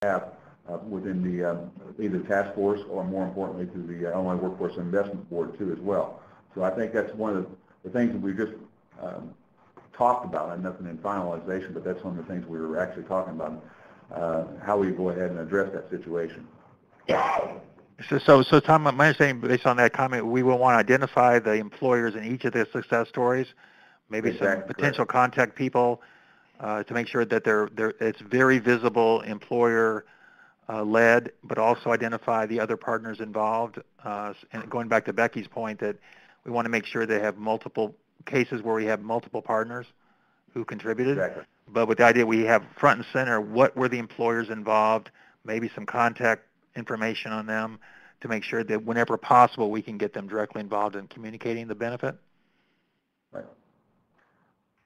have within the either task force or, more importantly, to the Illinois Workforce Investment Board too as well. So I think that's one of the things that we just talked about, and nothing in finalization, but that's one of the things we were actually talking about, how we go ahead and address that situation. So Tom, my understanding based on that comment, we will want to identify the employers in each of the success stories, maybe exactly, some potential contact people to make sure that it's very visible, employer led, but also identify the other partners involved. And going back to Becky's point, that we want to make sure they have multiple cases where we have multiple partners who contributed. Exactly. But with the idea we have front and center, what were the employers involved, maybe some contact information on them to make sure that whenever possible we can get them directly involved in communicating the benefit. Right.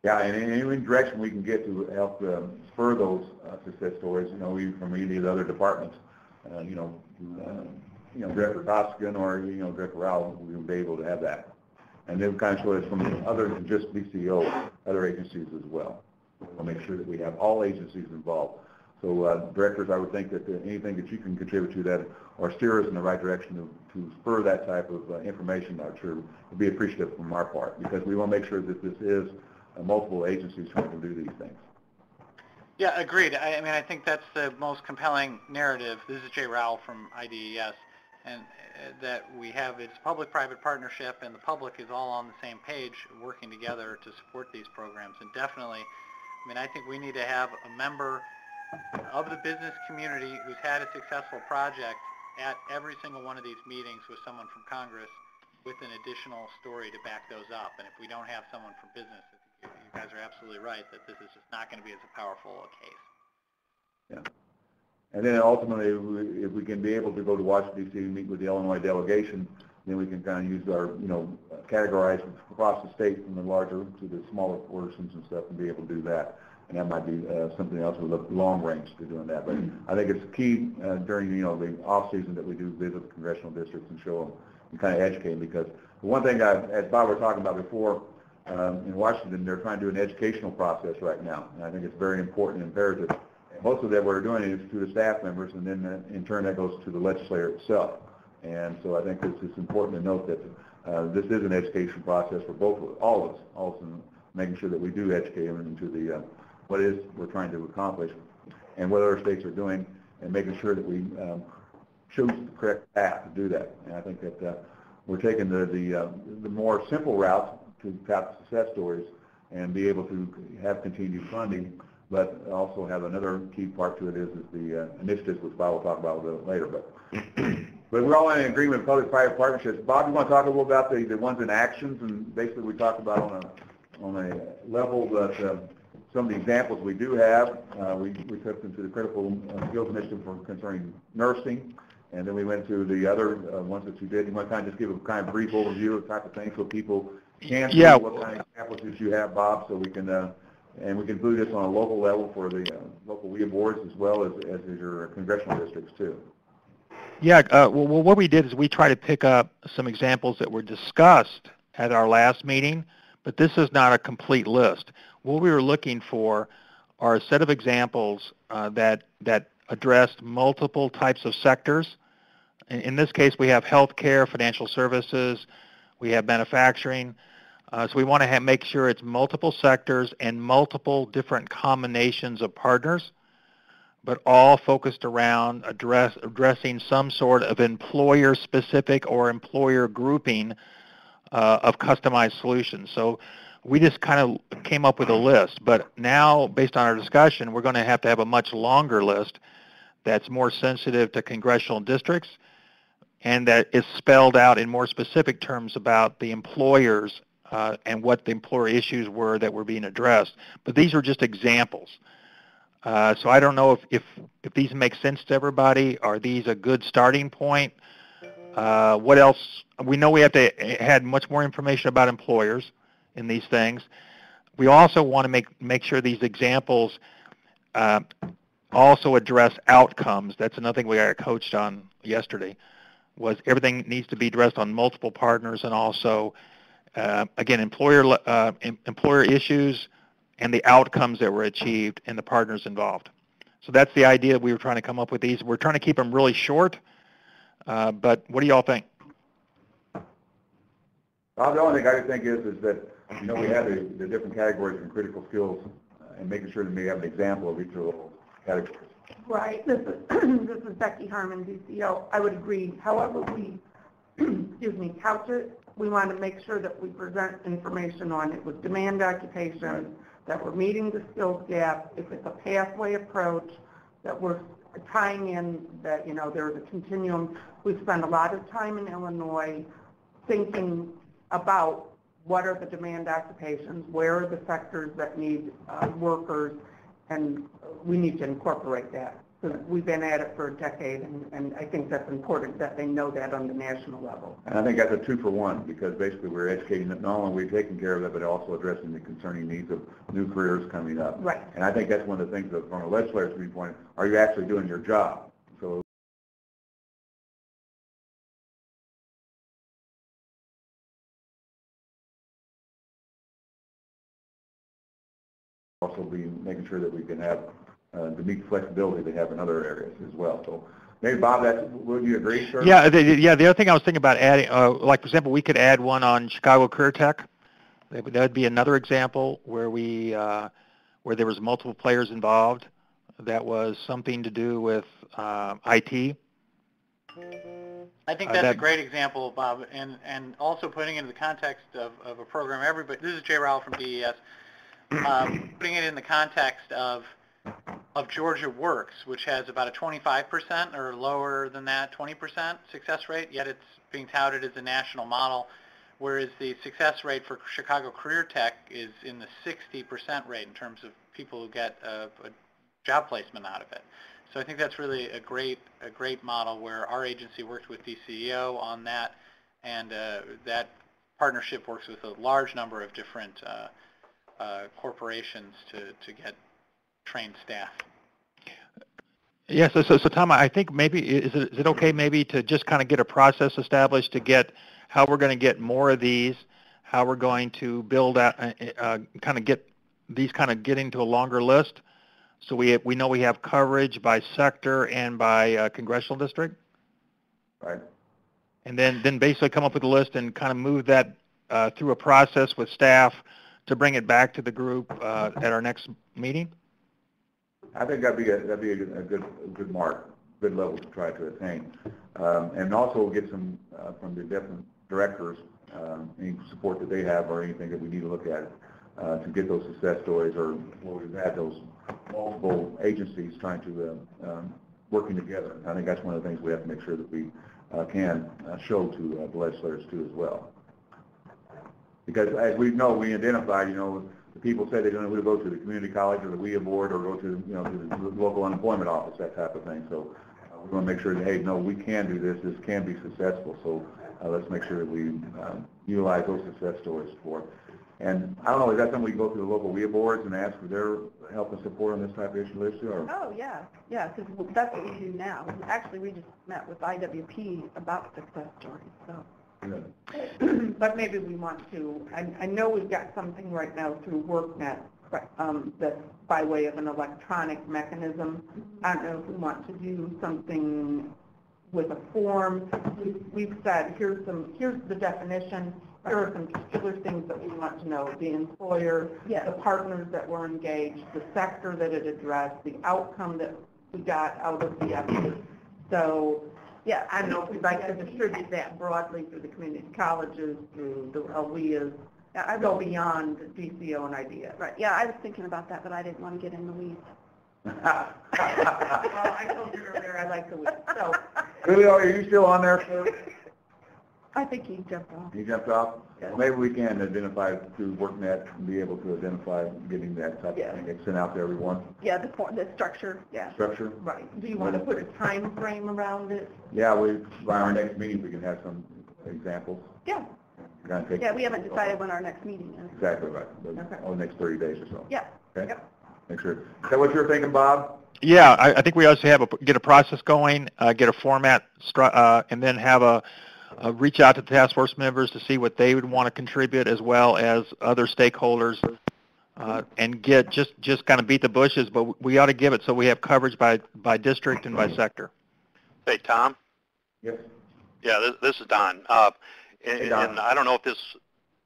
Yeah, and in any direction we can get to help spur those success stories, even from any of the other departments, Director Koskian or, Director Rowell, we will be able to have that. And then kind of show us from other than just BCO, other agencies as well. We'll make sure that we have all agencies involved. So directors, I would think that anything that you can contribute to that or steer us in the right direction to spur that type of information, I'm sure would be appreciative from our part, because we want to make sure that this is multiple agencies trying to do these things. Yeah, agreed. I mean, I think that's the most compelling narrative. This is Jay Rowell from IDES, and that we have it's public-private partnership, and the public is all on the same page working together to support these programs. And definitely, I mean, I think we need to have a member of the business community who's had a successful project at every single one of these meetings with someone from Congress with an additional story to back those up. And if we don't have someone from business, you guys are absolutely right that this is just not going to be as powerful a case. Yeah. And then ultimately, if we can be able to go to Washington, D.C. and meet with the Illinois delegation, then we can kind of use our, categorize across the state from the larger to the smaller portions and stuff and be able to do that. And that might be something else with a long range to doing that. But I think it's key during, the off season that we do visit the congressional districts and show them and kind of educate them, because the one thing as Bob was talking about before, in Washington, they're trying to do an educational process right now. And I think it's very important and imperative. And most of that we're doing is to the staff members, and then in turn that goes to the legislator itself. And so I think it's important to note that this is an education process for all of us, also making sure that we do educate them into the what it is we're trying to accomplish and what other states are doing, and making sure that we choose the correct path to do that. And I think that we're taking the more simple route to tap success stories and be able to have continued funding, but also have another key part to it is the initiatives, which Bob will talk about a little bit later. But we're all in agreement with public-private partnerships. Bob, you want to talk a little about the ones in actions? And basically we talked about on a level that some of the examples we do have, we took them to the critical skills initiative concerning nursing, and then we went to the other ones that you did. You want to kind of just give a kind of brief overview of the type of things so people can see what kind of examples you have, Bob, so we can and we can do this on a local level for the local IWIB boards as well as your congressional districts too. Yeah, well, what we did is we tried to pick up some examples that were discussed at our last meeting, but this is not a complete list. What we were looking for are a set of examples that addressed multiple types of sectors. In this case, we have healthcare, financial services, we have manufacturing. So we want to make sure it's multiple sectors and multiple different combinations of partners, but all focused around addressing some sort of employer-specific or employer grouping of customized solutions. So we just kind of came up with a list, but now, based on our discussion, we're going to have a much longer list that's more sensitive to congressional districts and that is spelled out in more specific terms about the employers and what the employer issues were that were being addressed. But these are just examples. So I don't know if these make sense to everybody. Are these a good starting point? What else? We know we have to add much more information about employers in these things. We also want to make sure these examples also address outcomes. That's another thing we got coached on yesterday, was everything needs to be addressed on multiple partners, and also, again, employer issues and the outcomes that were achieved and the partners involved. So that's the idea we were trying to come up with these. We're trying to keep them really short, but what do y'all think? Well, the only thing I think is that, you know, we have the different categories from critical skills and making sure that we have an example of each of those categories. Right. This is Becky Harmon, DCO. I would agree. However, we, excuse me, couch it, we want to make sure that we present information on it with demand occupation, that we're meeting the skills gap, if it's a pathway approach, that we're tying in that, you know, there's a continuum. We've spent a lot of time in Illinois thinking about what are the demand occupations, where are the sectors that need workers, and we need to incorporate that. So we've been at it for a decade, and I think that's important that they know that on the national level. And I think that's a 2-for-1, because basically we're educating them, not only are we taking care of it, but also addressing the concerning needs of new careers coming up. Right. And I think that's one of the things that from a legislator's viewpoint, are you actually doing your job? So also be making sure that we can have to meet the flexibility they have in other areas as well. So maybe Bob, would you agree, sir? Yeah, the other thing I was thinking about adding, like for example, we could add one on Chicago Career Tech. That would be another example where where there was multiple players involved. That was something to do with IT. I think that's a great example, Bob, and also putting it in the context of a program everybody, this is Jay Rowell from DES, putting it in the context of Georgia Works, which has about a 25% or lower than that, 20% success rate, yet it's being touted as a national model, whereas the success rate for Chicago Career Tech is in the 60% rate in terms of people who get a job placement out of it. So I think that's really a great model where our agency worked with DCEO on that, and that partnership works with a large number of different corporations to get trained staff. Yeah, so Tom, I think maybe, is it okay maybe to just kind of get a process established to get how we're going to get more of these, how we're going to build out, kind of get these kind of get into a longer list, so we know we have coverage by sector and by congressional district? Right. And then basically come up with a list and kind of move that through a process with staff to bring it back to the group at our next meeting? I think that'd be a good mark, good level to try to attain, and also get some from the different directors, any support that they have or anything that we need to look at to get those success stories, or where we've had those multiple agencies trying to working together. I think that's one of the things we have to make sure that we can show to the legislators too as well. Because as we know, we identified, you know, the people say they're going to go to the community college or the IWIB board or go to, you know, to the local unemployment office, that type of thing. So we want to make sure that, hey, no, we can do this. This can be successful. So let's make sure that we utilize those success stories for it. And I don't know, is that something we can go to the local IWIB boards and ask for their help and support on this type of issue, Lisa? Or? Oh, yeah, because that's what we do now. Actually, we just met with IWP about success stories, so. Yeah. But maybe we want to, I know we've got something right now through WorkNet that's by way of an electronic mechanism. I don't know if we want to do something with a form. We've said, here's the definition. There are some particular things that we want to know: the employer, the partners that were engaged, the sector that it addressed, the outcome that we got out of the effort. So, yeah, I don't know if we'd like to distribute that broadly through the community colleges, through the LWIAs. I go beyond DCO and IDEA. Right. Yeah, I was thinking about that, but I didn't want to get in the weeds. Well, I told you earlier I like the weeds. So. Really, are you still on there, sir? I think he jumped off. He jumped off? Yeah. Well, maybe we can identify through WorkNet and be able to identify getting that type of thing sent out to everyone. Yeah, the structure, yeah. Structure? Right. Do you want to put a time frame around it? Yeah, by our next meeting we can have some examples. Yeah. Yeah, we haven't decided when our next meeting is. Exactly right. Over the next 30 days or so. Yeah. Okay? Yep. Make sure. Is that what you're thinking, Bob? Yeah, I think we also have get a process going, get a format, and then have reach out to the task force members to see what they would want to contribute, as well as other stakeholders and just kind of beat the bushes, but we ought to give it so we have coverage by district and by sector. Hey, Tom? Yes. Yeah, this is Don. Hey, Don. And I don't know if this,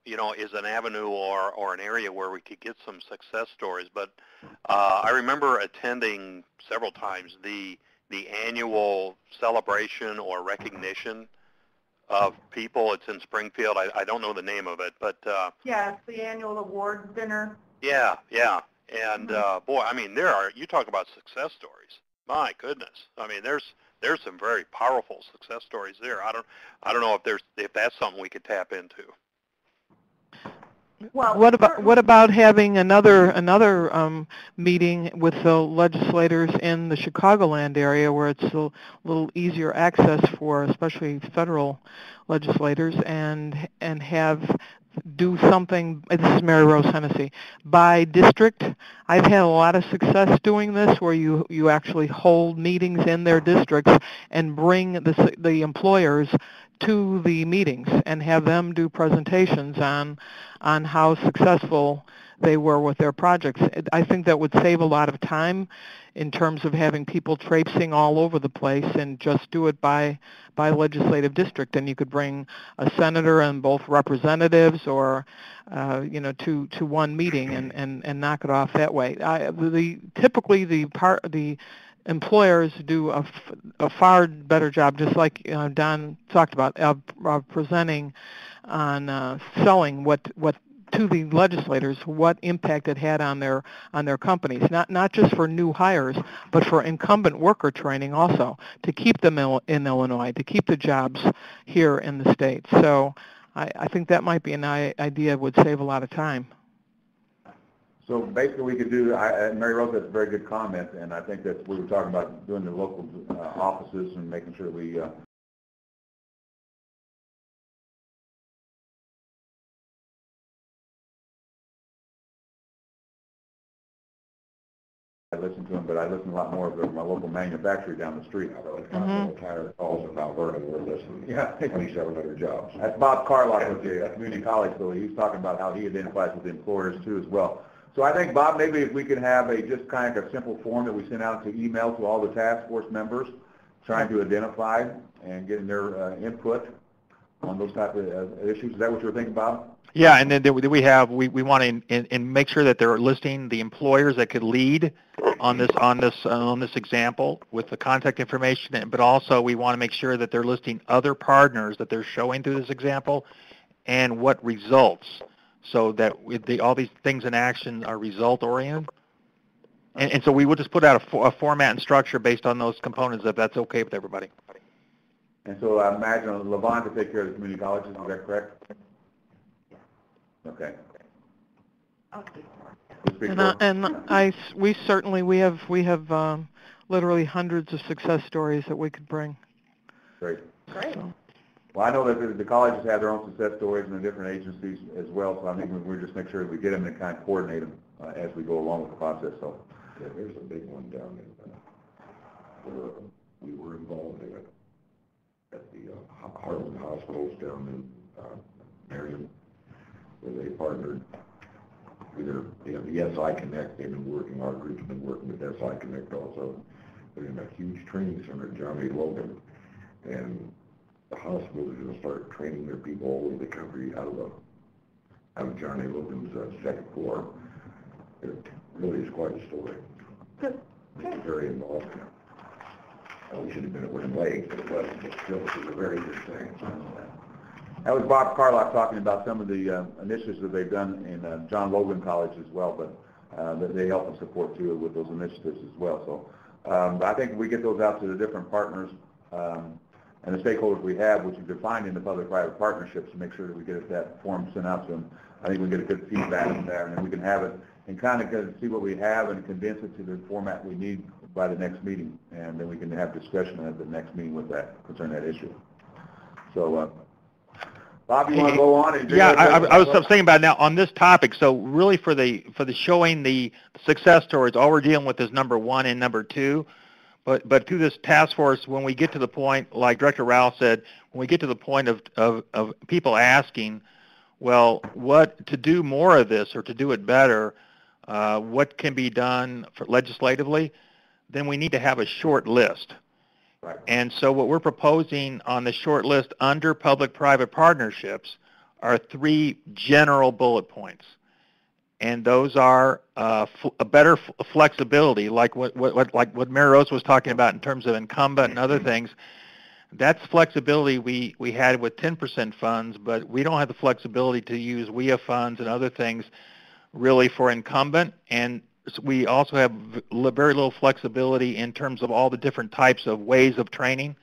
is an avenue or an area where we could get some success stories, but I remember attending several times the annual celebration or recognition of people. It's in Springfield. I don't know the name of it, but Yeah, it's the annual awards dinner. yeah. And boy, I mean, you talk about success stories. My goodness. I mean, there's some very powerful success stories there. I don't know if that's something we could tap into. Well, what about having another meeting with the legislators in the Chicagoland area where it's a little easier access for especially federal legislators and do something, this is Mary Rose Hennessy, by district. I've had a lot of success doing this where you actually hold meetings in their districts and bring the employers to the meetings and have them do presentations on how successful they were with their projects. I think that would save a lot of time in terms of having people traipsing all over the place, and just do it by legislative district. And you could bring a senator and both representatives or to one meeting and knock it off that way. Typically the employers do a far better job, just like Don talked about, of presenting on selling what to the legislators what impact it had on their companies, not just for new hires, but for incumbent worker training also, to keep them in Illinois, to keep the jobs here in the state. So I think that might be an idea that would save a lot of time. So basically we could do, Mary Rose, that's a very good comment, and I think that we were talking about doing the local offices and making sure we I listen to them, but I listen a lot more of my local manufacturer down the street. I really tired calls about learning. We're listening. Yeah, 2,700 jobs. That's Bob Carlock with the community college, so he's talking about how he identifies with the employers too as well. So I think, Bob, maybe if we could have just kind of a simple form that we send out to email to all the task force members, trying to identify and getting their input on those type of issues. Is that what you were thinking, Bob? Yeah, and then we want to make sure that they're listing the employers that could lead on this example with the contact information, but also we want to make sure that they're listing other partners that they're showing through this example and what results, so that all these things in action are result oriented. And so we will just put out a format and structure based on those components, if that's okay with everybody. And so I imagine Levon to take care of the community colleges. Is that correct? Okay. We have literally hundreds of success stories that we could bring. Great. So. Well, I know that the colleges have their own success stories and the different agencies as well, so I think we're just make sure that we get them and kind of coordinate them as we go along with the process. So, yeah, there's a big one down in where we were involved in it at the Harlan Hospitals down in Marion, where they partnered with the SI Connect. They've been working, our group's been working with SI Connect also. They're in a huge training center at John A. Logan, and the hospital is going to start training their people all over the country out of John A. Logan's second floor. It really is quite a story. It's very involved. We should have been at Win Lake, but it wasn't. It still was a very good thing. That was Bob Carlock talking about some of the initiatives that they've done in John Logan College as well, but that they help and support too with those initiatives as well. So I think we get those out to the different partners and the stakeholders we have, which is defined in the public-private partnerships, to make sure that we get that form sent out to them. I think we get a good feedback from there, and then we can have it and kind of see what we have and condense it to the format we need by the next meeting, and then we can have discussion at the next meeting with that concerning that issue. So, Bob, you want to go on? Yeah, I was thinking about now on this topic. So really, for the showing the success stories, all we're dealing with is number 1 and number 2. But through this task force, when we get to the point, like Director Rowell said, when we get to the point of people asking, well, what to do more of this or to do it better, what can be done legislatively, then we need to have a short list. Right. And so what we're proposing on the short list under public-private partnerships are 3 general bullet points. And those are a better flexibility, like what Mary Rose was talking about in terms of incumbent and other things. That's flexibility we had with 10% funds, but we don't have the flexibility to use WIA funds and other things really for incumbent. And we also have very little flexibility in terms of all the different types of ways of training.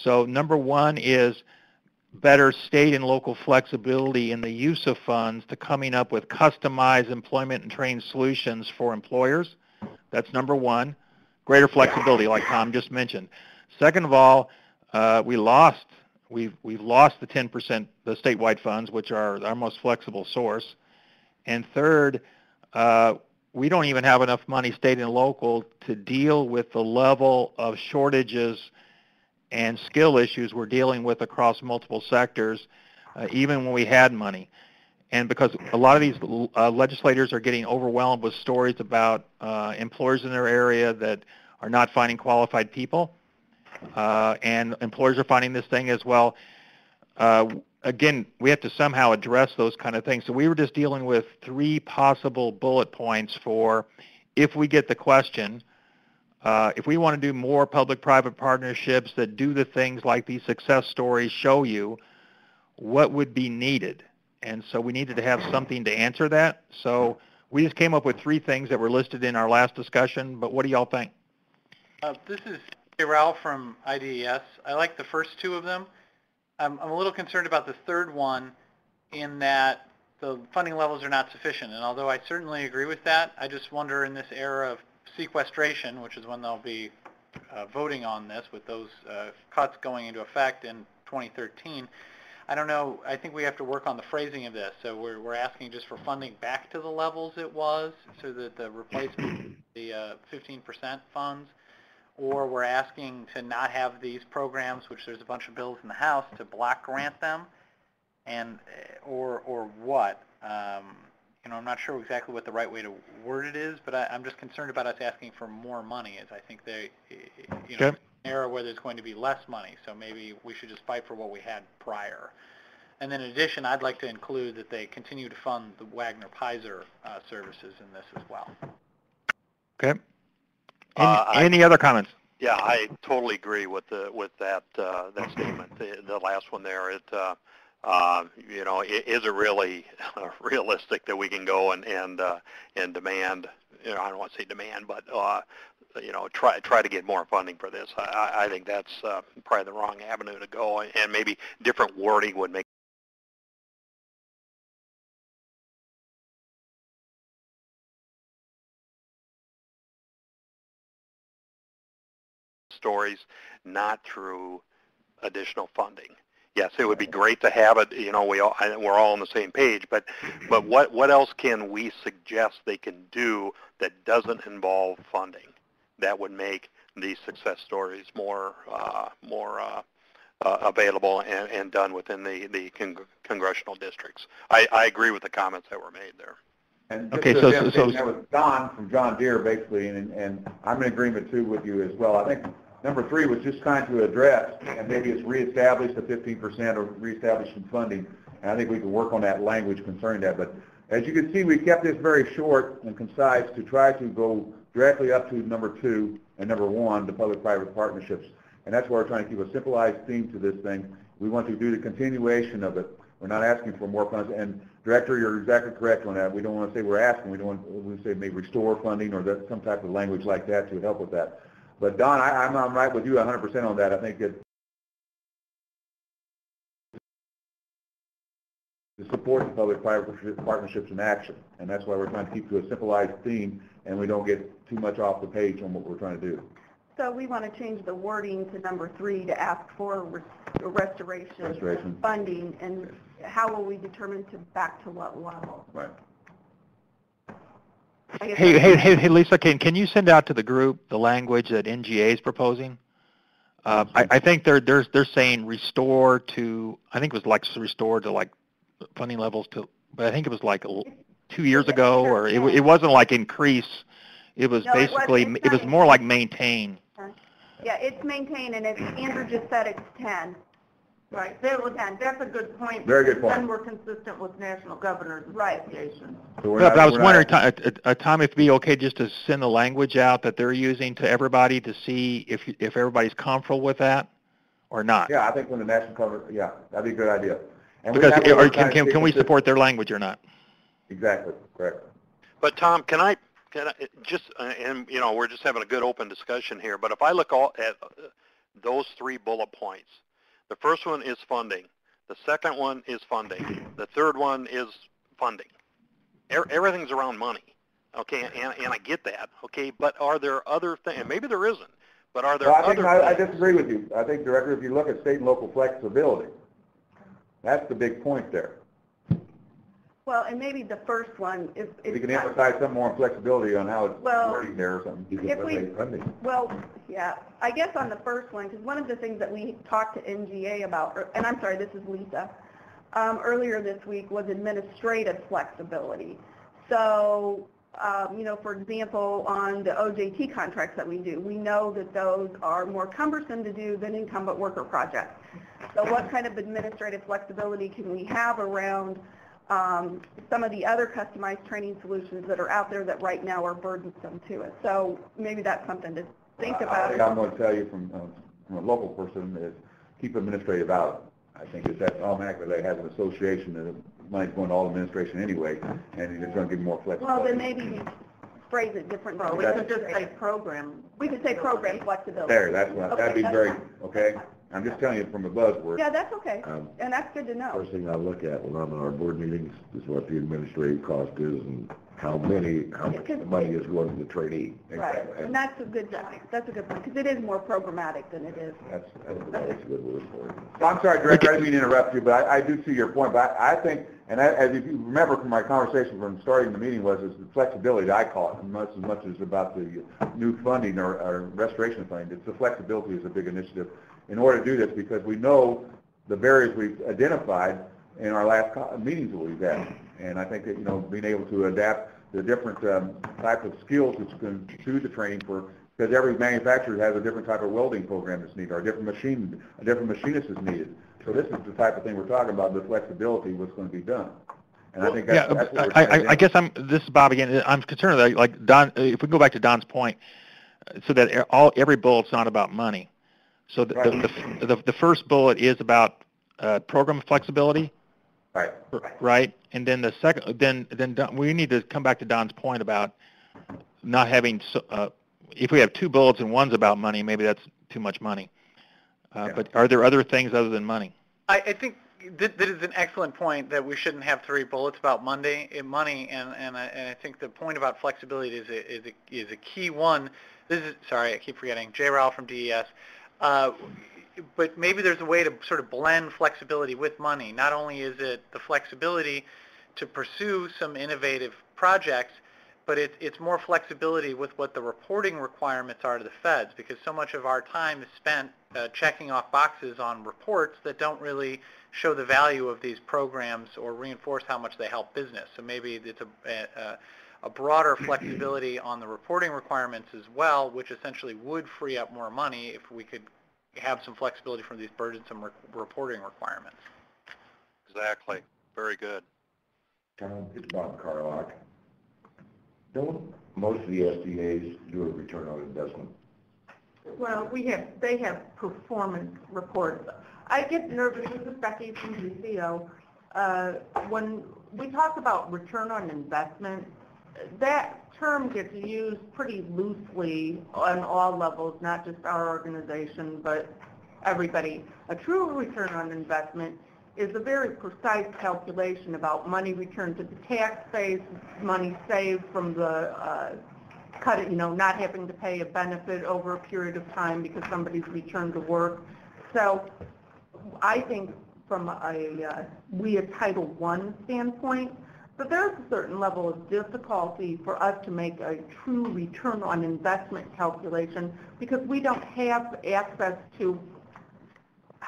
So number 1 is better state and local flexibility in the use of funds to coming up with customized employment and training solutions for employers. That's number 1. Greater flexibility, like Tom just mentioned. Second of all, we've lost the 10%, the statewide funds, which are our most flexible source. And third, we don't even have enough money, state and local, to deal with the level of shortages and skill issues we're dealing with across multiple sectors, even when we had money. And because a lot of these legislators are getting overwhelmed with stories about employers in their area that are not finding qualified people, and employers are finding this thing as well. Again, we have to somehow address those kind of things. So we were just dealing with 3 possible bullet points for if we get the question, if we want to do more public-private partnerships that do the things like these success stories show you, what would be needed? And so we needed to have something to answer that. So we just came up with 3 things that were listed in our last discussion, but what do y'all think? This is Ralph from IDES. I like the first 2 of them. I'm a little concerned about the third one in that the funding levels are not sufficient. And although I certainly agree with that, I just wonder in this era of sequestration, which is when they'll be voting on this with those cuts going into effect in 2013, I don't know, I think we have to work on the phrasing of this. So we're asking just for funding back to the levels it was, so that the replacement, the 15% funds, or we're asking to not have these programs, which there's a bunch of bills in the House, to block grant them, and or what? I'm not sure exactly what the right way to word it is, but I'm just concerned about us asking for more money, as I think Okay. an era where there's going to be less money, so maybe we should just fight for what we had prior. And then in addition, I'd like to include that they continue to fund the Wagner-Pizer services in this as well. Okay. Any other comments? Yeah, I totally agree with that statement. The last one there, it is it really realistic that we can go and demand? I don't want to say demand, but try to get more funding for this. I think that's probably the wrong avenue to go, and maybe different wording would make stories, not through additional funding. Yes, it would be great to have it. We're all on the same page. But what else can we suggest they can do that doesn't involve funding that would make these success stories more available and done within the congressional districts? I agree with the comments that were made there. And okay, so that was Don from John Deere, basically, and I'm in agreement too with you as well. I think number 3 was just trying to address, and maybe it's reestablish the 15% or reestablish some funding, and I think we can work on that language concerning that. But as you can see, we kept this very short and concise to try to go directly up to number 2 and number 1, the public-private partnerships, and that's why we're trying to keep a simplified theme to this thing. We want to do the continuation of it. We're not asking for more funds. And Director, you're exactly correct on that. We don't want to say we're asking. We don't want to say maybe restore funding or some type of language like that to help with that. But Don, I'm right with you 100% on that. I think that to support the public-private partnerships in action, and that's why we're trying to keep to a simplified theme, and we don't get too much off the page on what we're trying to do. So we want to change the wording to number 3 to ask for restoration funding, and how will we determine back to what level? Right. Hey, Lisa, can you send out to the group the language that NGA is proposing? I think they're saying restore to, I think it was like restore to like funding levels to, but I think it was like 2 years ago, or it wasn't like increase. It was No, basically, it was more like maintain. Yeah, it's maintained, and it's, Andrew just said it's 10. Right, there was 10. That's a good point. Very good point. Then we're consistent with National Governors Association. So But I was wondering, Tom, if it'd be okay just to send the language out that they're using to everybody to see if everybody's comfortable with that or not. Yeah, I think when the national cover, yeah, that'd be a good idea. And Because can we support their language or not? Exactly, correct. But Tom, can I just, and you know, we're just having a good open discussion here, but if I look at those 3 bullet points, the first one is funding, the second one is funding, the third one is funding. Everything's around money, okay, and I get that, okay, but are there other things, maybe there isn't, but are there other things? I disagree with you. I think, Director, if you look at state and local flexibility, that's the big point there. Well, and maybe the first one is... We can emphasize some more on flexibility on how it's wording there or something. Well, yeah, I guess on the first one, because one of the things that we talked to NGA about, and I'm sorry, this is Lisa, earlier this week was administrative flexibility. So, you know, for example, on the OJT contracts that we do, we know that those are more cumbersome to do than incumbent worker projects. So what kind of administrative flexibility can we have around some of the other customized training solutions that are out there that right now are burdensome to us? So maybe that's something to think about. I'm going to tell you from a local person is keep administrative out. I think that automatically they have an association that money's going to all administration anyway, and it's going to give more flexibility. Well, then maybe we phrase it differently. We could just say program. We could say program flexibility. There, that's what, okay, that'd be very, fine. okay? I'm just telling you from a buzzword. Yeah, that's okay, and that's good to know. First thing I look at when I'm in our board meetings is what the administrative cost is and how much money is going to the trainee. Right, and that's a good point, because it is more programmatic than it is. That's a good word for it. So I'm sorry, Director, I didn't mean to interrupt you, but I do see your point. But I think, and as if you remember from my conversation from starting the meeting was the flexibility that I call it, as much as about the new funding or restoration funding. It's the flexibility is a big initiative in order to do this, because we know the barriers we've identified in our last meetings that we've had. And I think that, you know, being able to adapt the different type of skills that's going to the training for, because every manufacturer has a different type of welding program that's needed, or a different machinist is needed. So this is the type of thing we're talking about, the flexibility, what's going to be done. And I think that's what we're trying to do. I guess this is Bob again. I'm concerned that, like Don, if we can go back to Don's point, so that every bullet's not about money. So the first bullet is about program flexibility. Right. Right. And then the second, then we need to come back to Don's point about not having, if we have 2 bullets and one's about money, maybe that's too much money. But are there other things other than money? I think that is an excellent point, that we shouldn't have 3 bullets about money, and I think the point about flexibility is a key one. Sorry, I keep forgetting. J. Rowell from DES. But maybe there's a way to sort of blend flexibility with money. Not only is it the flexibility to pursue some innovative projects, but it's more flexibility with what the reporting requirements are to the feds, because so much of our time is spent checking off boxes on reports that don't really show the value of these programs or reinforce how much they help business. So maybe it's a broader flexibility on the reporting requirements as well, which essentially would free up more money if we could have some flexibility from these burdensome reporting requirements. Exactly. Very good. It's Bob Carlock. Don't most of the SDAs do a return on investment? Well, they have performance reports. I get nervous, this is Becky from GCO, when we talk about return on investment, that term gets used pretty loosely on all levels, not just our organization, but everybody. A true return on investment is a very precise calculation about money returned to the tax base, money saved from the not having to pay a benefit over a period of time because somebody's returned to work. So I think from a Title I standpoint, but there's a certain level of difficulty for us to make a true return on investment calculation because we don't have access to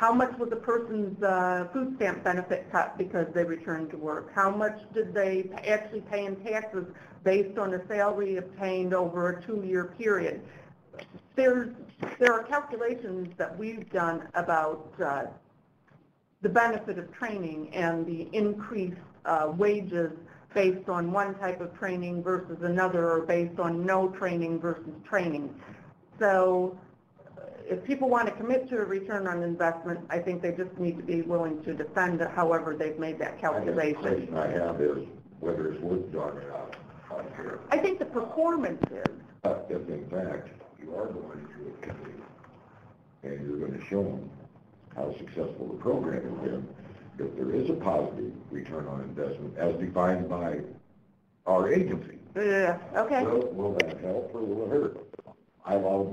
how much was a person's food stamp benefit cut because they returned to work? How much did they actually pay in taxes based on a salary obtained over a 2-year period? There are calculations that we've done about the benefit of training and the increased wages based on one type of training versus another, or based on no training versus training. So if people want to commit to a return on investment, I think they just need to be willing to defend it however they've made that calculation. The question I have is whether it's worth dogging out on here. I think the performance is. If in fact you are going to a committee and you're going to show them how successful the program has been, if there is a positive return on investment as defined by our agency, Yeah, okay. will that help or will it hurt? I'll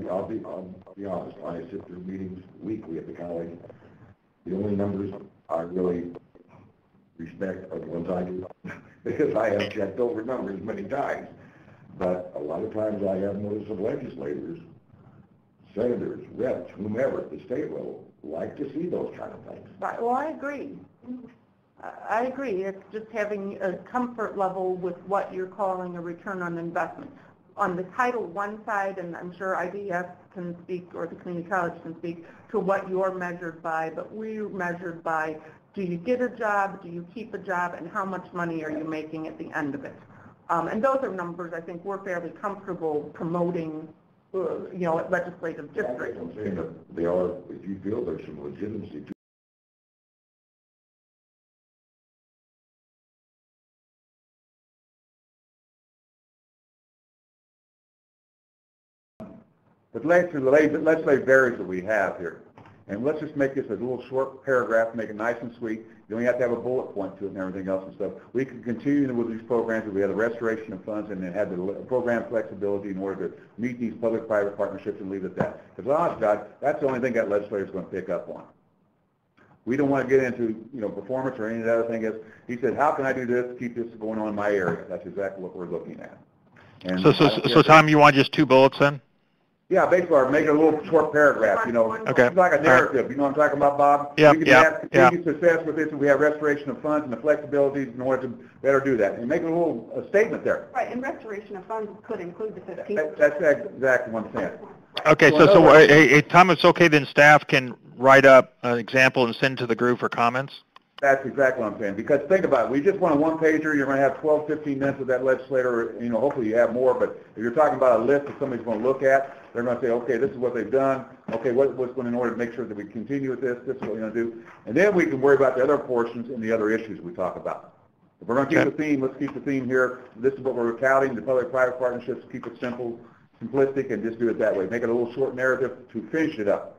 be honest, I sit through meetings weekly at the college. The only numbers I really respect are the ones I do, because I have checked over numbers many times. But a lot of times I have noticed of legislators, senators, reps, whomever at the state level, like to see those kind of things. Right. Well, I agree. I agree. It's just having a comfort level with what you're calling a return on investment. On the Title I side, and I'm sure IDS can speak, or the community college can speak, to what you're measured by, but we're measured by, do you get a job, do you keep a job, and how much money are you making at the end of it? And those are numbers I think we're fairly comfortable promoting, at legislative districts. I'm saying that they are, if you feel there's some legitimacy to But the legislative barriers that we have here, and let's just make this a little short paragraph, make it nice and sweet. You don't have to have a bullet point to it and everything else and stuff. We can continue with these programs where we have the restoration of funds and then have the program flexibility in order to meet these public-private partnerships and leave it at that. Because honest God, that's the only thing that legislator's going to pick up on. We don't want to get into, performance or any of that other thing. He said, how can I do this to keep this going on in my area? That's exactly what we're looking at. And so Tom, you want just 2 bullets then? Yeah, basically, or make it a little short paragraph, Okay. It's like a narrative, you know what I'm talking about, Bob? Yeah, We can have continued success with this, and we have restoration of funds and the flexibilities in order to better do that. And make a little statement there. Right, and restoration of funds could include the 15%. That's exactly what I'm saying. Okay, so hey, Tom, it's okay then staff can write up an example and send to the group for comments? That's exactly what I'm saying. Because think about it, we just want a one-pager, you're going to have 12, 15 minutes with that legislator, hopefully you have more, but if you're talking about a list that somebody's going to look at, they're going to say, okay, this is what they've done, okay, what's going in order to make sure that we continue with this is what we're going to do, and then we can worry about the other portions and the other issues we talk about. If we're going to keep the theme, let's keep the theme here. This is what we're touting, the public-private partnerships, keep it simple, simplistic, and just do it that way. Make it a little short narrative to finish it up.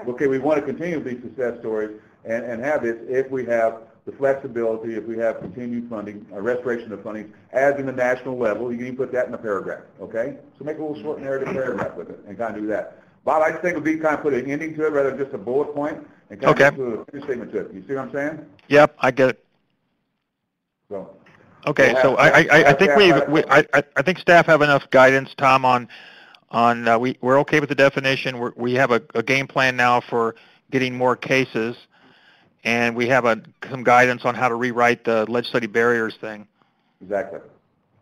Okay, we want to continue these success stories and have this if we have the flexibility, if we have continued funding, a restoration of funding, as in the national level. You can even put that in a paragraph, okay? So make a little short narrative paragraph with it and kind of do that. Bob, I just think it would be kind of put an ending to it rather than just a bullet point and kind of put a statement to it. You see what I'm saying? Yep, I get it. So. Okay, so I think I think staff have enough guidance, Tom, on we're okay with the definition. We have a game plan now for getting more cases, and we have some guidance on how to rewrite the legislative barriers thing. Exactly.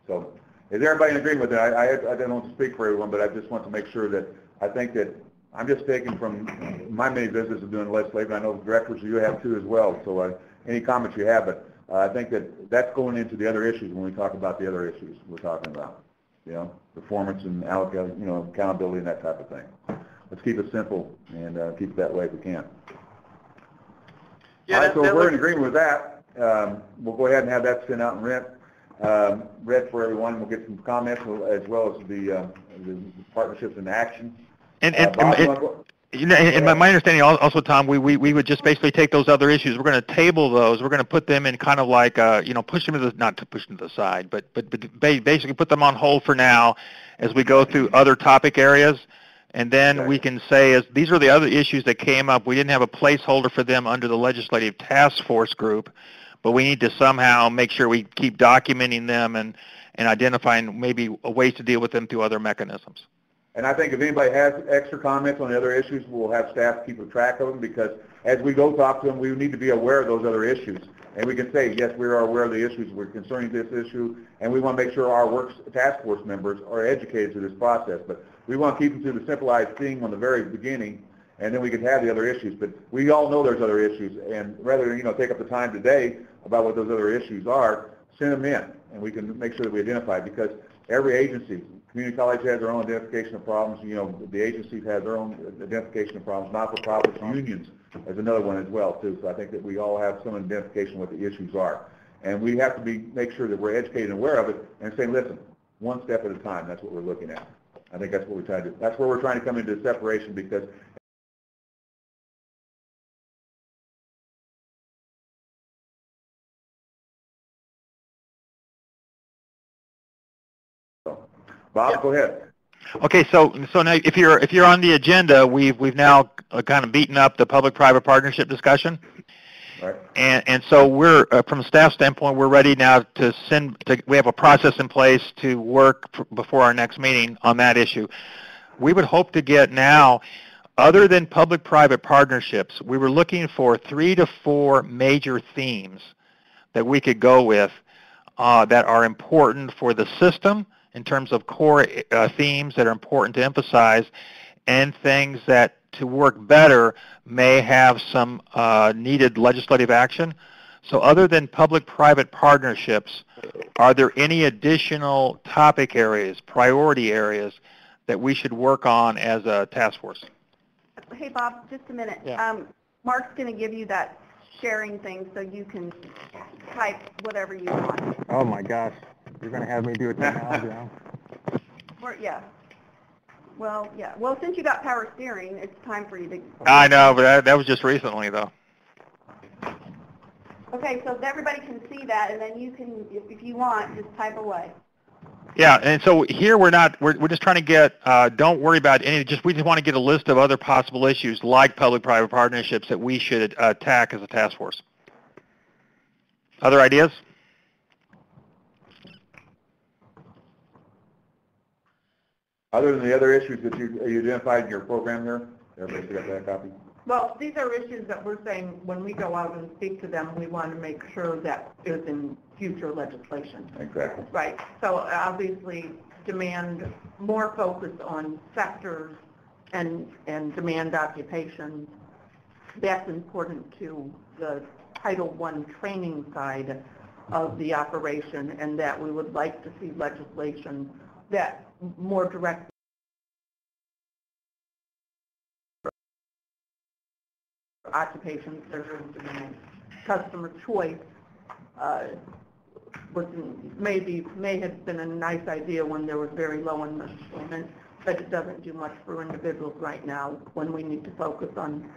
So is everybody in agreement with that? I don't want to speak for everyone, but I just want to make sure that I think that I'm just taking from my many visits of doing legislative, and I know the directors you have too as well, so any comments you have, but I think that that's going into the other issues when we talk about the other issues we're talking about, performance and accountability and that type of thing. Let's keep it simple and keep it that way if we can. Yeah, all right, so we're in agreement with that. We'll go ahead and have that sent out and read for everyone. We'll get some comments as well as the partnerships in action. In my understanding also, Tom, we would just basically take those other issues. We're going to table those. We're going to put them in kind of like, push them to not to push them to the side, but basically put them on hold for now as we go through other topic areas. And then we can say, these are the other issues that came up. We didn't have a placeholder for them under the legislative task force group, but we need to somehow make sure we keep documenting them and identifying maybe ways to deal with them through other mechanisms. And I think if anybody has extra comments on the other issues, we'll have staff keep a track of them, because as we go talk to them, we need to be aware of those other issues. And we can say, yes, we are aware of the issues, we're concerning this issue, and we want to make sure our task force members are educated through this process. But we want to keep them to the simplified thing on the very beginning, and then we can have the other issues. But we all know there's other issues, and rather than, take up the time today about what those other issues are, send them in, and we can make sure that we identify, because every agency, community college has their own identification of problems, the agencies have their own identification of problems, not-for-profits, unions is another one as well, too. So I think that we all have some identification of what the issues are. And we have to make sure that we're educated and aware of it, and say, listen, one step at a time, that's what we're looking at. I think that's what we're trying to do. That's where we're trying to come into separation, because Bob, go ahead. Okay, so now if you're on the agenda, we've now kind of beaten up the public-private partnership discussion. Right. And so we're from a staff standpoint, we're ready now we have a process in place to work before our next meeting on that issue. We would hope to get now, other than public-private partnerships, we were looking for 3 to 4 major themes that we could go with that are important for the system, in terms of core themes that are important to emphasize, and things that, to work better, may have some needed legislative action. So other than public-private partnerships, are there any additional topic areas, priority areas, that we should work on as a task force? Hey, Bob, just a minute. Yeah. Mark's going to give you that sharing thing so you can type whatever you want. Oh my gosh. You're going to have me do it technology now? Yeah. Well, yeah. Well, since you got power steering, it's time for you to... I know, but that was just recently, though. Okay, so everybody can see that, and then you can, if you want, just type away. Yeah, and so here we're just trying to get, don't worry about we just want to get a list of other possible issues like public-private partnerships that we should attack as a task force. Other ideas? Other than the other issues that you identified in your program here, everybody's got that copy? Well, these are issues that we're saying when we go out and speak to them, we want to make sure that is in future legislation. Exactly. Right. So obviously demand more focus on sectors and demand occupations. That's important to the Title I training side of the operation, and that we would like to see legislation that more directly occupation service demand. Customer choice may have been a nice idea when there was very low unemployment, but it doesn't do much for individuals right now when we need to focus on,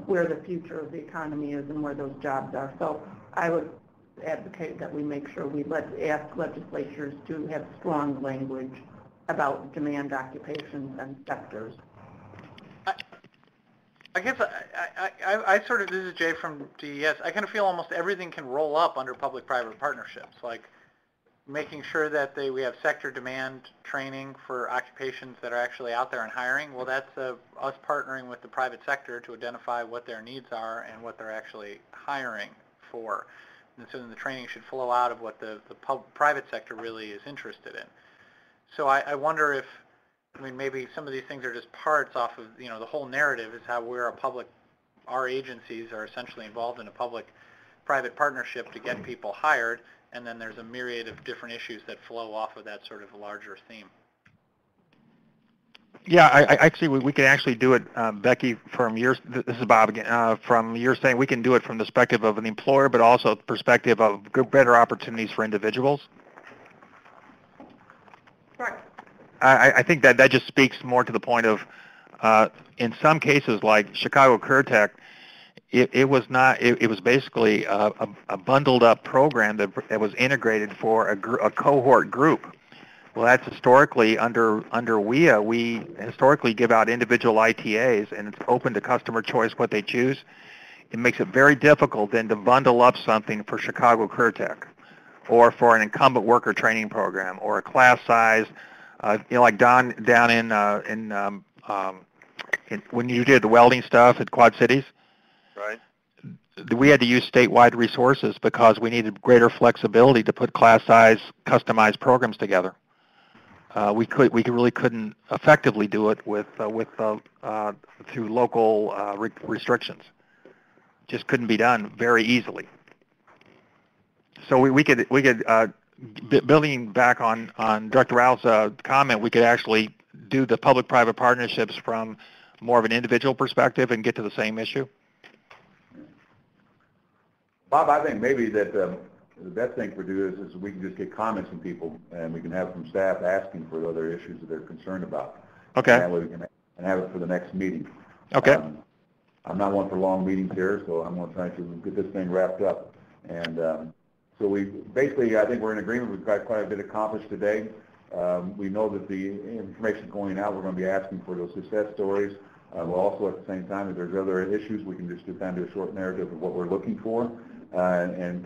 where the future of the economy is and where those jobs are. So I would advocate that we make sure we ask legislatures to have strong language about demand occupations and sectors. I guess I sort of, this is Jay from DES, I kind of feel almost everything can roll up under public-private partnerships, like making sure that we have sector demand training for occupations that are actually out there and hiring. Well, that's us partnering with the private sector to identify what their needs are and what they're actually hiring for. And so then the training should flow out of what the private sector really is interested in. So I wonder if, maybe some of these things are just parts off of, the whole narrative is how our agencies are essentially involved in a public-private partnership to get people hired, and then there's a myriad of different issues that flow off of that sort of larger theme. Yeah, we can actually do it, Becky, this is Bob again, from your saying we can do it from the perspective of an employer, but also the perspective of better opportunities for individuals. Right. I think that just speaks more to the point of, in some cases like Chicago CareerTech, it was basically a bundled up program that was integrated for a cohort group. Well, that's historically under WIA, we historically give out individual ITAs, and it's open to customer choice what they choose. It makes it very difficult then to bundle up something for Chicago CareerTech, or for an incumbent worker training program, or a class size Like down when you did the welding stuff at Quad Cities, Right. we had to use statewide resources because we needed greater flexibility to put class size customized programs together. We really couldn't effectively do it through local restrictions. Just couldn't be done very easily. So we could building back on Director Ralph's comment, we could actually do the public-private partnerships from more of an individual perspective and get to the same issue. Bob, I think maybe that the best thing for do is we can just get comments from people, and we can have from staff asking for other issues that they're concerned about. Okay. And that way we can have it for the next meeting. Okay. I'm not one for long meetings here, so I'm going to try to get this thing wrapped up. And so we basically, I think we're in agreement. We've got quite a bit accomplished today. We know that the information going out, we're going to be asking for those success stories. We'll also, at the same time, if there's other issues, we can just do kind of a short narrative of what we're looking for, and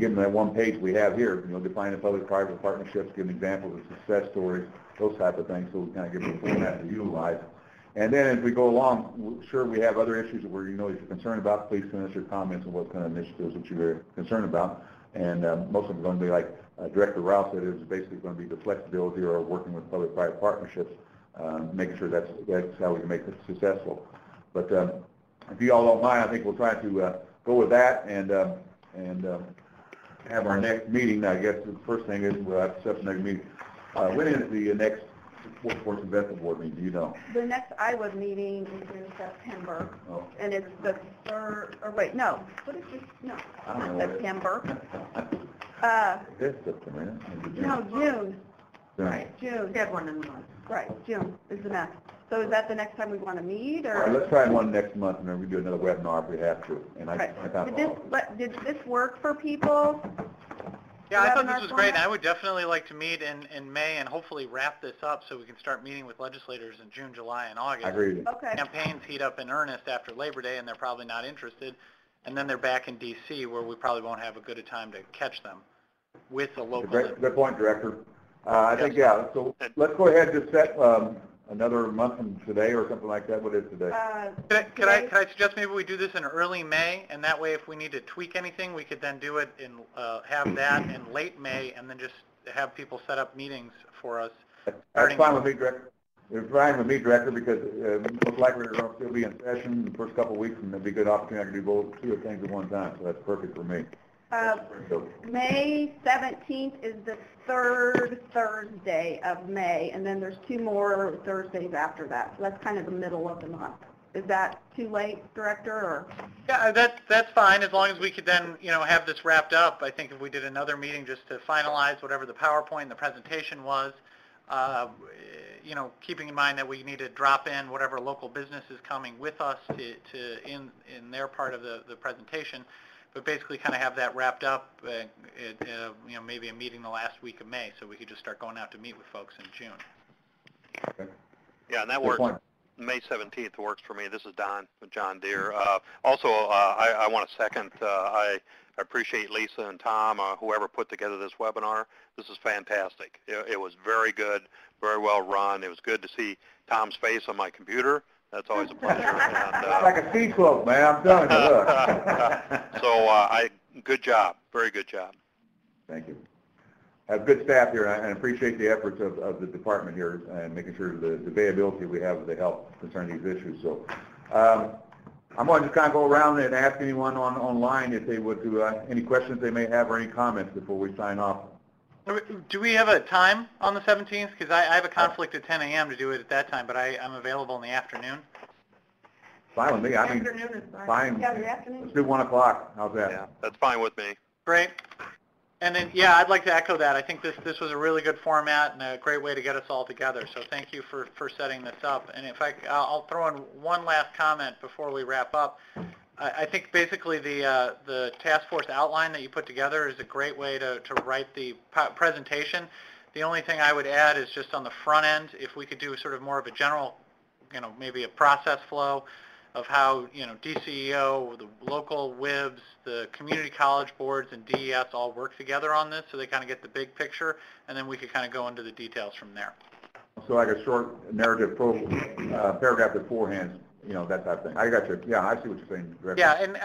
give them that one page we have here, define the public-private partnerships, give them examples of success stories, those type of things, so we kind of give them a format to utilize. And then as we go along, sure, we have other issues that if you're concerned about, please send us your comments on what kind of initiatives that you're concerned about. And most of them are going to be like Director Ralph said, it's basically going to be the flexibility or working with public-private partnerships, making sure that's how we can make it successful. But if you all don't mind, I think we'll try to go with that and have our next meeting. I guess the first thing is we'll have to set the next meeting. When is the next Workforce Investment Board meeting? Do you know? The next IWIB meeting is in September, and it's the third, or wait, no, what is this? No, not September. It's September, No, June. Right, June. We had one in the month. Right, June is the next. So is that the next time we want to meet, or? All right, let's try one next month, and then we do another webinar if we have to. And Did this work for people? Yeah, I thought this was great, and I would definitely like to meet in May and hopefully wrap this up so we can start meeting with legislators in June, July, and August. I agree with you. Okay. Campaigns heat up in earnest after Labor Day, and they're probably not interested, and then they're back in D.C. where we probably won't have a good a time to catch them with the local. Good point, Director. I think, yeah, so let's go ahead and just set another month from today or something like that. What is today? Could I suggest maybe we do this in early May, and that way if we need to tweak anything, we could then do it in, have that in late May, and then just have people set up meetings for us. That's fine with me, Director. It's fine with me, Director, because most likely we're going to still be in session the first couple of weeks, and it'll be a good opportunity to do both, two things at one time, so that's perfect for me. May 17th is the third Thursday of May, and then there's 2 more Thursdays after that. So that's kind of the middle of the month. Is that too late, Director? Or? Yeah, that's fine, as long as we could then, have this wrapped up. I think if we did another meeting just to finalize whatever the PowerPoint and the presentation was, keeping in mind that we need to drop in whatever local business is coming with us in their part of the presentation. But basically kind of have that wrapped up, maybe a meeting the last week of May, so we could just start going out to meet with folks in June. Okay. Yeah, and that works. May 17th works for me. This is Don with John Deere. Also, I want to second, I appreciate Lisa and Tom, whoever put together this webinar. This is fantastic. It was very good, very well run. It was good to see Tom's face on my computer. That's always a pleasure. It's like a sea slope, man. I'm telling you, look. So, good job. Very good job. Thank you. Have good staff here, and I appreciate the efforts of the department here and making sure the availability we have of the help concerning these issues. So, I'm going to just kind of go around and ask anyone online if they would do any questions they may have or any comments before we sign off. Do we have a time on the 17th? Because I have a conflict at 10 a.m. to do it at that time, but I'm available in the afternoon. Fine with me. I mean, afternoon is fine. Yeah, the afternoon. Let's do 1 o'clock. How's that? Yeah, that's fine with me. Great. And then, yeah, I'd like to echo that. I think this was a really good format and a great way to get us all together. So thank you for setting this up. And if I'll throw in one last comment before we wrap up. I think basically the task force outline that you put together is a great way to write the presentation. The only thing I would add is just on the front end, if we could do sort of more of a general, maybe a process flow, of how, DCEO, the local WIBs, the community college boards, and DES all work together on this, so they kind of get the big picture, and then we could kind of go into the details from there. So like a short narrative paragraph beforehand, that type of thing. I got you. Yeah, I see what you're saying. Directly. Yeah, and,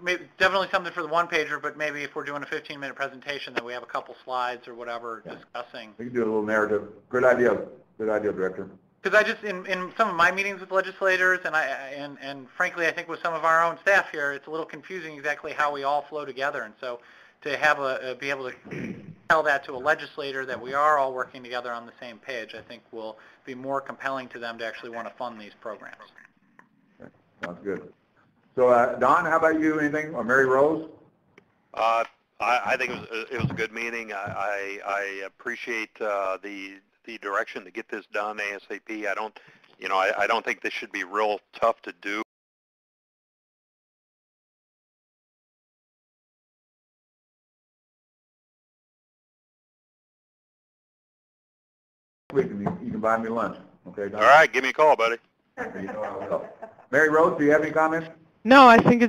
maybe, definitely something for the one-pager, but maybe if we're doing a 15-minute presentation, that we have a couple slides or whatever discussing. We can do a little narrative. Good idea. Good idea, Director. Because I just, in some of my meetings with legislators, and frankly, I think with some of our own staff here, it's a little confusing exactly how we all flow together. And so to have be able to tell that to a legislator that we are all working together on the same page, I think will be more compelling to them to actually want to fund these programs. Okay. Sounds good. So, Don, how about you? Anything? Or Mary Rose? I think it was a good meeting. I appreciate the direction to get this done ASAP. I don't think this should be real tough to do. You can buy me lunch. Okay, Don? All right, give me a call, buddy. Mary Rose, do you have any comments? No, I think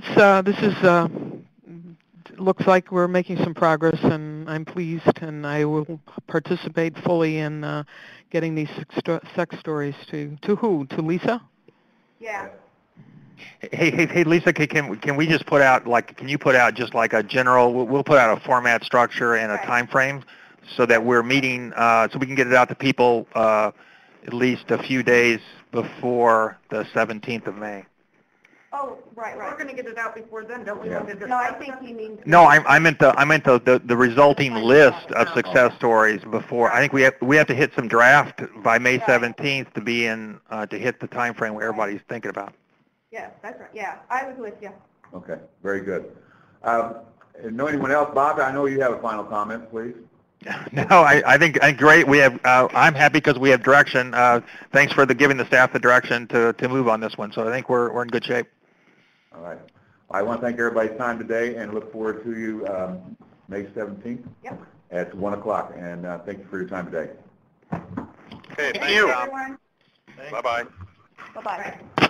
looks like we're making some progress, and I'm pleased, and I will participate fully in getting these sex stories to who? To Lisa? Yeah. Hey, Lisa, can we just put out, can you put out just like a general, we'll put out a format structure and a time frame so that we're meeting, so we can get it out to people at least a few days before the 17th of May. Oh, right. We're going to get it out before then, don't we? Yeah. No, I think you mean. No, I meant the resulting list of success stories before. I think we have to hit some draft by May 17th to be in to hit the time frame where everybody's thinking about. Yeah, that's right. Yeah, I was with you. Okay, very good. Know anyone else? Bob, I know you have a final comment, please. No, I think great. We have. I'm happy because we have direction. Thanks for giving the staff the direction to move on this one. So I think we're in good shape. All right. I want to thank everybody's time today and look forward to you May 17th at 1 o'clock. And thank you for your time today. Okay, thank you. Bye-bye. Bye-bye.